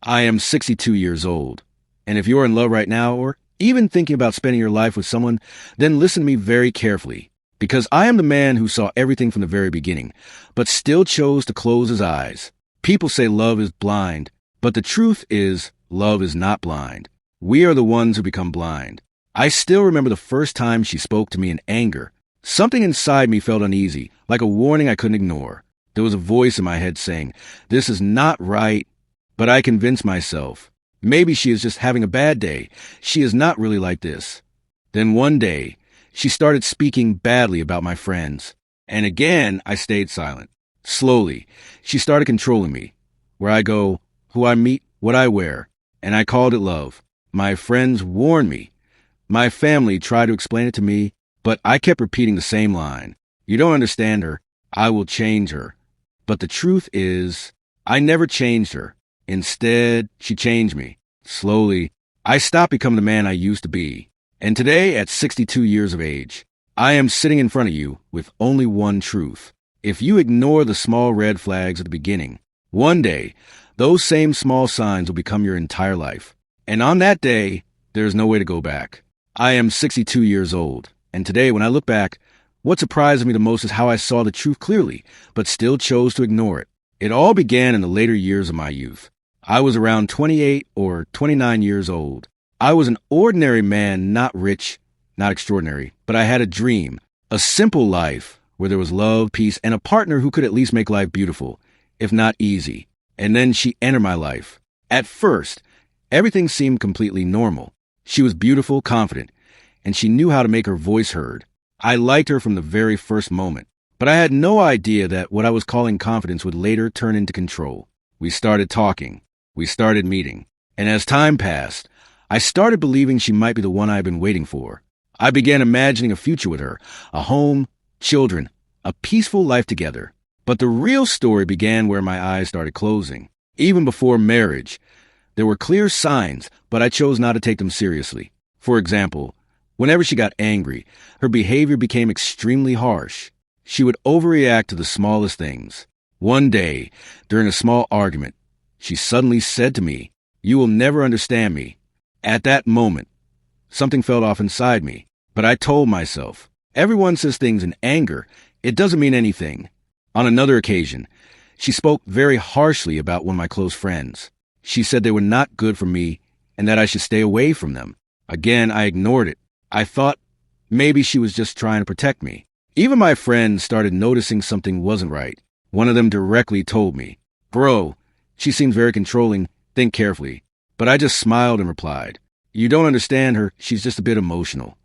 I am 62 years old. And if you're in love right now, or even thinking about spending your life with someone, then listen to me very carefully. Because I am the man who saw everything from the very beginning, but still chose to close his eyes. People say love is blind, but the truth is, love is not blind. We are the ones who become blind. I still remember the first time she spoke to me in anger. Something inside me felt uneasy, like a warning I couldn't ignore. There was a voice in my head saying, "This is not right." But I convinced myself, maybe she is just having a bad day. She is not really like this. Then one day, she started speaking badly about my friends. And again, I stayed silent. Slowly, she started controlling me. Where I go, who I meet, what I wear. And I called it love. My friends warned me. My family tried to explain it to me, but I kept repeating the same line. You don't understand her. I will change her. But the truth is, I never changed her. Instead, she changed me. Slowly, I stopped becoming the man I used to be. And today, at 62 years of age, I am sitting in front of you with only one truth. If you ignore the small red flags at the beginning, one day, those same small signs will become your entire life. And on that day, there is no way to go back. I am 62 years old. And today, when I look back, what surprised me the most is how I saw the truth clearly, but still chose to ignore it. It all began in the later years of my youth. I was around 28 or 29 years old. I was an ordinary man, not rich, not extraordinary, but I had a dream, a simple life where there was love, peace, and a partner who could at least make life beautiful, if not easy. And then she entered my life. At first, everything seemed completely normal. She was beautiful, confident, and she knew how to make her voice heard. I liked her from the very first moment, but I had no idea that what I was calling confidence would later turn into control. We started talking. We started meeting. And as time passed, I started believing she might be the one I had been waiting for. I began imagining a future with her, a home, children, a peaceful life together. But the real story began where my eyes started closing. Even before marriage, there were clear signs, but I chose not to take them seriously. For example, whenever she got angry, her behavior became extremely harsh. She would overreact to the smallest things. One day, during a small argument, she suddenly said to me, "You will never understand me." At that moment, something fell off inside me, but I told myself, everyone says things in anger. It doesn't mean anything. On another occasion, she spoke very harshly about one of my close friends. She said they were not good for me and that I should stay away from them. Again, I ignored it. I thought maybe she was just trying to protect me. Even my friends started noticing something wasn't right. One of them directly told me, "Bro, she seems very controlling. Think carefully." But I just smiled and replied, "You don't understand her. She's just a bit emotional."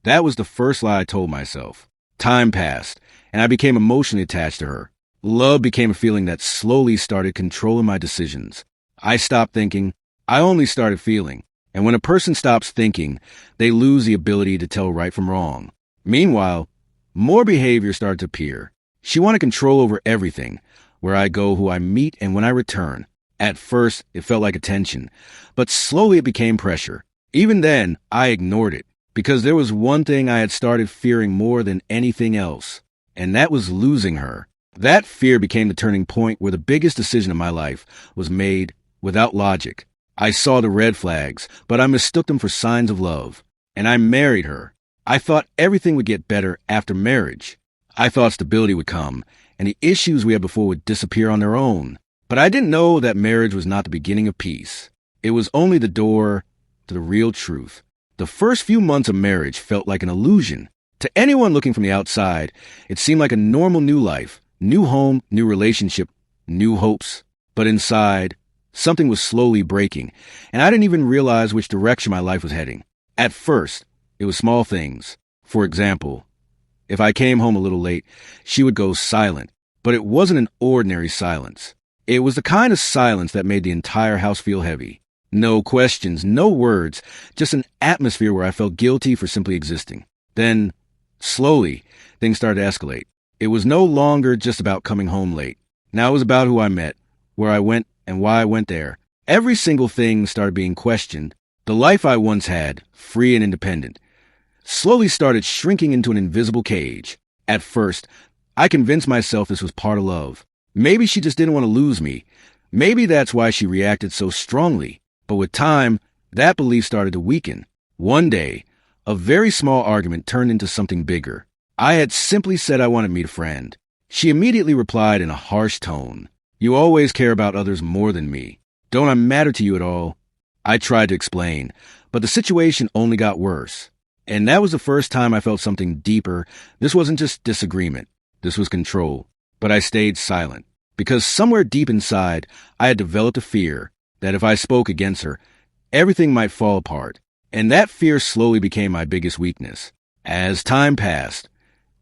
That was the first lie I told myself. Time passed, and I became emotionally attached to her. Love became a feeling that slowly started controlling my decisions. I stopped thinking. I only started feeling. And when a person stops thinking, they lose the ability to tell right from wrong. Meanwhile, more behavior started to appear. She wanted control over everything, where I go, who I meet, and when I return. At first, it felt like attention, but slowly it became pressure. Even then, I ignored it, because there was one thing I had started fearing more than anything else, and that was losing her. That fear became the turning point where the biggest decision of my life was made without logic. I saw the red flags, but I mistook them for signs of love, and I married her. I thought everything would get better after marriage. I thought stability would come, and the issues we had before would disappear on their own. But I didn't know that marriage was not the beginning of peace. It was only the door to the real truth. The first few months of marriage felt like an illusion. To anyone looking from the outside, it seemed like a normal new life, new home, new relationship, new hopes. But inside, something was slowly breaking, and I didn't even realize which direction my life was heading. At first, it was small things. For example, if I came home a little late, she would go silent. But it wasn't an ordinary silence. It was the kind of silence that made the entire house feel heavy. No questions, no words, just an atmosphere where I felt guilty for simply existing. Then, slowly, things started to escalate. It was no longer just about coming home late. Now it was about who I met, where I went, and why I went there. Every single thing started being questioned. The life I once had, free and independent, slowly started shrinking into an invisible cage. At first, I convinced myself this was part of love. Maybe she just didn't want to lose me, Maybe that's why she reacted so strongly. But with time, that belief started to weaken. One day, a very small argument turned into something bigger. I had simply said I wanted to meet a friend. She immediately replied in a harsh tone, "You always care about others more than me. Don't I matter to you at all?" I tried to explain, but the situation only got worse. And that was the first time I felt something deeper. This wasn't just disagreement. This was control. But I stayed silent, because somewhere deep inside, I had developed a fear that if I spoke against her, everything might fall apart. And that fear slowly became my biggest weakness. As time passed,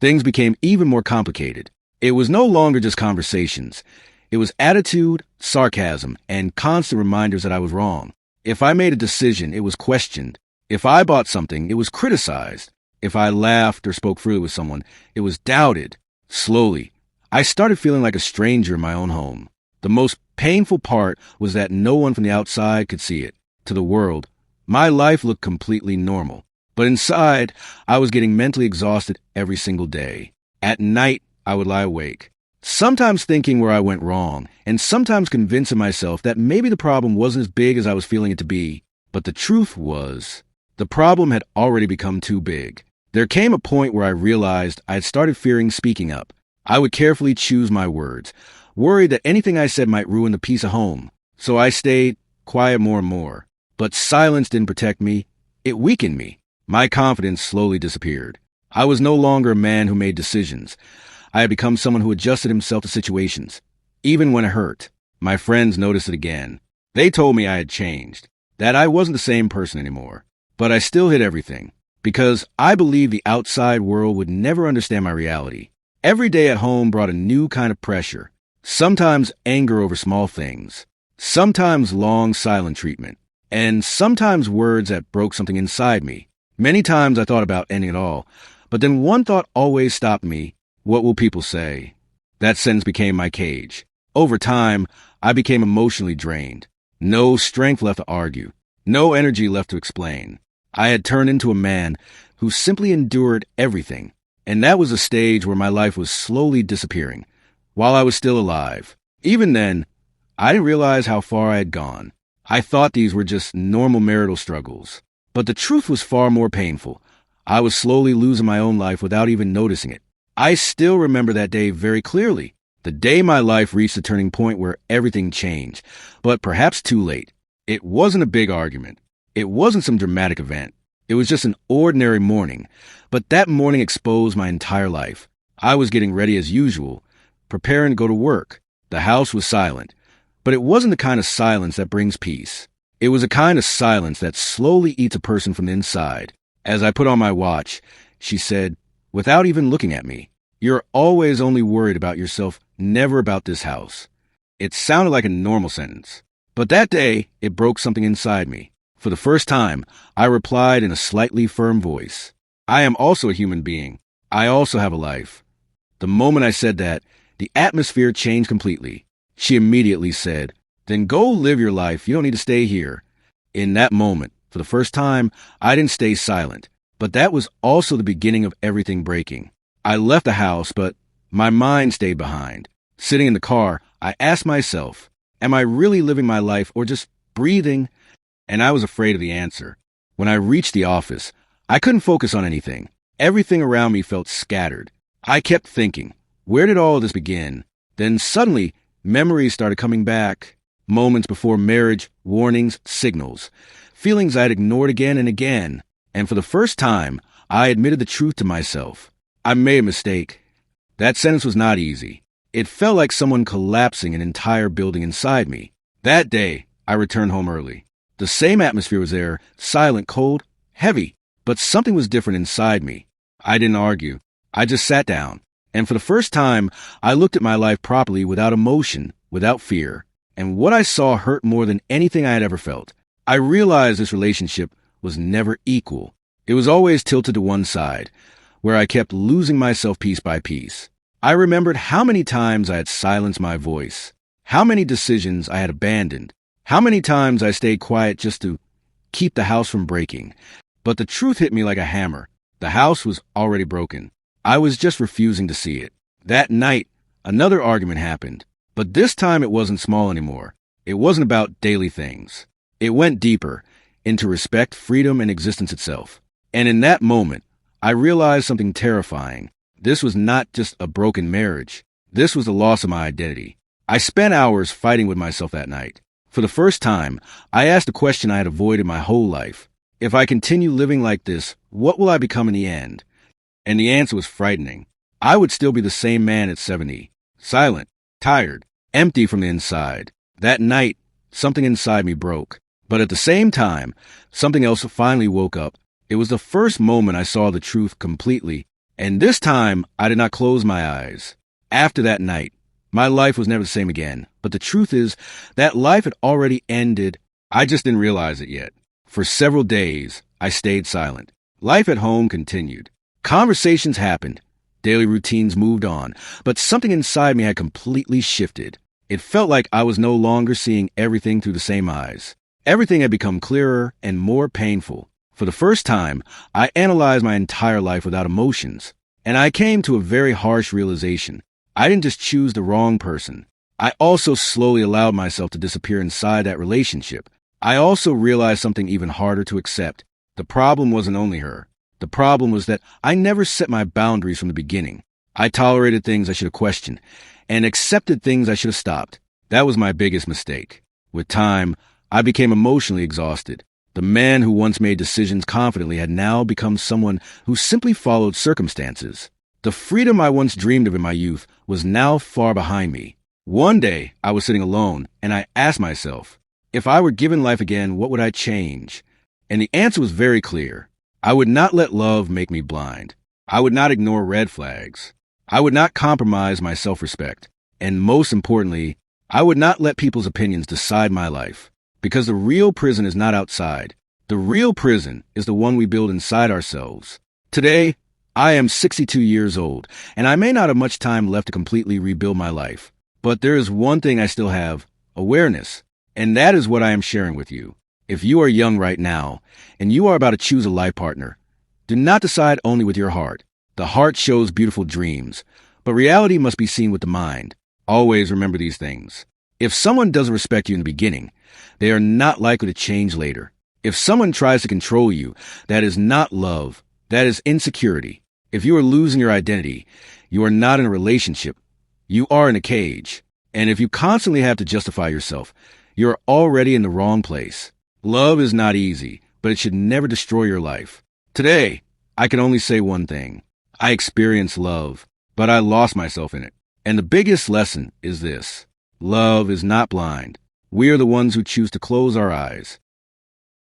things became even more complicated. It was no longer just conversations. It was attitude, sarcasm, and constant reminders that I was wrong. If I made a decision, it was questioned. If I bought something, it was criticized. If I laughed or spoke freely with someone, it was doubted. Slowly, I started feeling like a stranger in my own home. The most painful part was that no one from the outside could see it. To the world, my life looked completely normal. But inside, I was getting mentally exhausted every single day. At night, I would lie awake, sometimes thinking where I went wrong, and sometimes convincing myself that maybe the problem wasn't as big as I was feeling it to be. But the truth was, the problem had already become too big. There came a point where I realized I had started fearing speaking up. I would carefully choose my words, worried that anything I said might ruin the peace of home. So I stayed quiet more and more. But silence didn't protect me. It weakened me. My confidence slowly disappeared. I was no longer a man who made decisions. I had become someone who adjusted himself to situations, even when it hurt. My friends noticed it again. They told me I had changed, that I wasn't the same person anymore. But I still hid everything, because I believed the outside world would never understand my reality. Every day at home brought a new kind of pressure, sometimes anger over small things, sometimes long silent treatment, and sometimes words that broke something inside me. Many times I thought about ending it all, but then one thought always stopped me. What will people say? That sentence became my cage. Over time, I became emotionally drained. No strength left to argue. No energy left to explain. I had turned into a man who simply endured everything. And that was a stage where my life was slowly disappearing, while I was still alive. Even then, I didn't realize how far I had gone. I thought these were just normal marital struggles. But the truth was far more painful. I was slowly losing my own life without even noticing it. I still remember that day very clearly. The day my life reached a turning point where everything changed, but perhaps too late. It wasn't a big argument. It wasn't some dramatic event. It was just an ordinary morning. But that morning exposed my entire life. I was getting ready as usual, preparing to go to work. The house was silent. But it wasn't the kind of silence that brings peace. It was a kind of silence that slowly eats a person from the inside. As I put on my watch, she said, without even looking at me, "You're always only worried about yourself, never about this house." It sounded like a normal sentence. But that day, it broke something inside me. For the first time, I replied in a slightly firm voice. I am also a human being. I also have a life. The moment I said that, the atmosphere changed completely. She immediately said, "Then go live your life. You don't need to stay here." In that moment, for the first time, I didn't stay silent. But that was also the beginning of everything breaking. I left the house, but my mind stayed behind. Sitting in the car, I asked myself, am I really living my life or just breathing? And I was afraid of the answer. When I reached the office, I couldn't focus on anything. Everything around me felt scattered. I kept thinking, where did all of this begin? Then suddenly, memories started coming back. Moments before marriage, warnings, signals. Feelings I had ignored again and again. And for the first time, I admitted the truth to myself. I made a mistake. That sentence was not easy. It felt like someone collapsing an entire building inside me. That day, I returned home early. The same atmosphere was there, silent, cold, heavy, but something was different inside me. I didn't argue. I just sat down. And for the first time, I looked at my life properly without emotion, without fear. And what I saw hurt more than anything I had ever felt. I realized this relationship was never equal. It was always tilted to one side, where I kept losing myself piece by piece. I remembered how many times I had silenced my voice, how many decisions I had abandoned, how many times I stayed quiet just to keep the house from breaking. But the truth hit me like a hammer. The house was already broken. I was just refusing to see it. That night, another argument happened, but this time it wasn't small anymore. It wasn't about daily things. It went deeper, into respect, freedom, and existence itself. And in that moment, I realized something terrifying. This was not just a broken marriage. This was the loss of my identity. I spent hours fighting with myself that night. For the first time, I asked a question I had avoided my whole life. If I continue living like this, what will I become in the end? And the answer was frightening. I would still be the same man at 70, silent, tired, empty from the inside. That night, something inside me broke. But at the same time, something else finally woke up. It was the first moment I saw the truth completely, and this time I did not close my eyes. After that night, my life was never the same again. But the truth is that life had already ended. I just didn't realize it yet. For several days, I stayed silent. Life at home continued. Conversations happened. Daily routines moved on. But something inside me had completely shifted. It felt like I was no longer seeing everything through the same eyes. Everything had become clearer and more painful. For the first time, I analyzed my entire life without emotions. And I came to a very harsh realization. I didn't just choose the wrong person. I also slowly allowed myself to disappear inside that relationship. I also realized something even harder to accept. The problem wasn't only her. The problem was that I never set my boundaries from the beginning. I tolerated things I should have questioned and accepted things I should have stopped. That was my biggest mistake. With time, I became emotionally exhausted. The man who once made decisions confidently had now become someone who simply followed circumstances. The freedom I once dreamed of in my youth was now far behind me. One day, I was sitting alone, and I asked myself, if I were given life again, what would I change? And the answer was very clear. I would not let love make me blind. I would not ignore red flags. I would not compromise my self-respect. And most importantly, I would not let people's opinions decide my life. Because the real prison is not outside. The real prison is the one we build inside ourselves. Today, I am 62 years old, and I may not have much time left to completely rebuild my life. But there is one thing I still have, awareness. And that is what I am sharing with you. If you are young right now, and you are about to choose a life partner, do not decide only with your heart. The heart shows beautiful dreams, but reality must be seen with the mind. Always remember these things. If someone doesn't respect you in the beginning, they are not likely to change later. If someone tries to control you, that is not love. That is insecurity. If you are losing your identity, you are not in a relationship. You are in a cage. And if you constantly have to justify yourself, you are already in the wrong place. Love is not easy, but it should never destroy your life. Today, I can only say one thing. I experienced love, but I lost myself in it. And the biggest lesson is this. Love is not blind. We are the ones who choose to close our eyes.